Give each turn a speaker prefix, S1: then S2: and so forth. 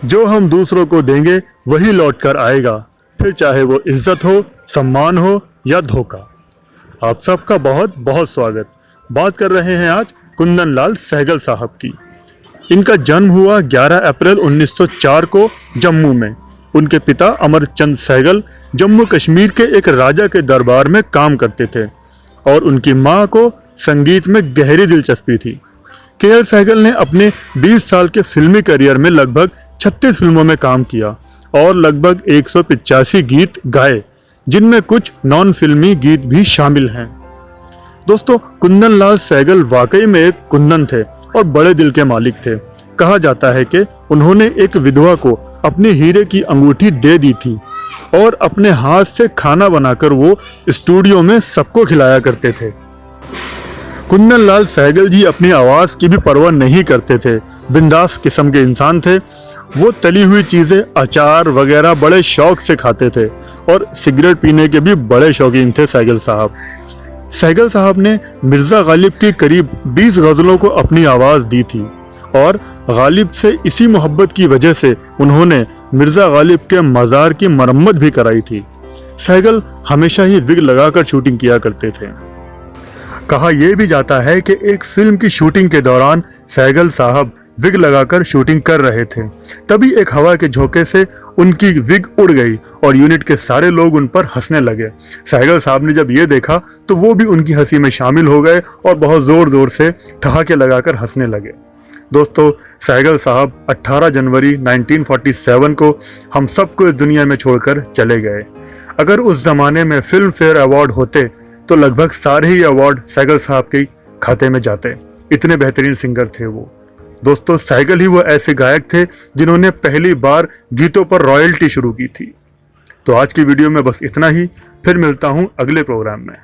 S1: जो हम दूसरों को देंगे वही लौट कर आएगा, फिर चाहे वो इज्जत हो, सम्मान हो या धोखा। आप सबका बहुत बहुत स्वागत। बात कर रहे हैं आज कुंदन लाल सहगल साहब की। इनका जन्म हुआ 11 अप्रैल 1904 को जम्मू में। उनके पिता अमरचंद सहगल जम्मू कश्मीर के एक राजा के दरबार में काम करते थे और उनकी मां को संगीत में गहरी दिलचस्पी थी। के.एल. सहगल ने अपने 20 साल के फिल्मी करियर में लगभग 36 फिल्मों में काम किया और लगभग 185 गीत गाए, जिनमें कुछ नॉन फिल्मी गीत भी शामिल हैं। दोस्तों, कुंदन लाल सहगल वाकई में एक कुंदन थे और बड़े दिल के मालिक थे। कहा जाता है कि उन्होंने एक विधवा को अपनी हीरे की अंगूठी दे दी थी और अपने हाथ से खाना बनाकर वो स्टूडियो में सबको खिलाया करते थे। कुंदन लाल सहगल जी अपनी आवाज़ की भी परवाह नहीं करते थे, बिंदास किस्म के इंसान थे। वो तली हुई चीज़ें, अचार वगैरह बड़े शौक से खाते थे और सिगरेट पीने के भी बड़े शौकीन थे सहगल साहब। सहगल साहब ने मिर्ज़ा गालिब की करीब 20 गज़लों को अपनी आवाज़ दी थी और गालिब से इसी मोहब्बत की वजह से उन्होंने मिर्ज़ा गालिब के मज़ार की मरम्मत भी कराई थी। सहगल हमेशा ही विग लगाकर शूटिंग किया करते थे। कहा यह भी जाता है कि एक फिल्म की शूटिंग के दौरान सहगल साहब विग लगाकर शूटिंग कर रहे थे, तभी एक हवा के झोंके से उनकी विग उड़ गई और यूनिट के सारे लोग उन पर हंसने लगे। सहगल साहब ने जब ये देखा तो वो भी उनकी हंसी में शामिल हो गए और बहुत ज़ोर ज़ोर से ठहाके लगाकर हंसने लगे। दोस्तों, सहगल साहब 18 जनवरी 1947 को हम सबको इस दुनिया में छोड़कर चले गए। अगर उस ज़माने में फिल्म फेयर अवार्ड होते तो लगभग सारे ही अवार्ड सहगल साहब के खाते में जाते। इतने बेहतरीन सिंगर थे वो। दोस्तों, सहगल ही वो ऐसे गायक थे जिन्होंने पहली बार गीतों पर रॉयल्टी शुरू की थी। तो आज की वीडियो में बस इतना ही। फिर मिलता हूँ अगले प्रोग्राम में।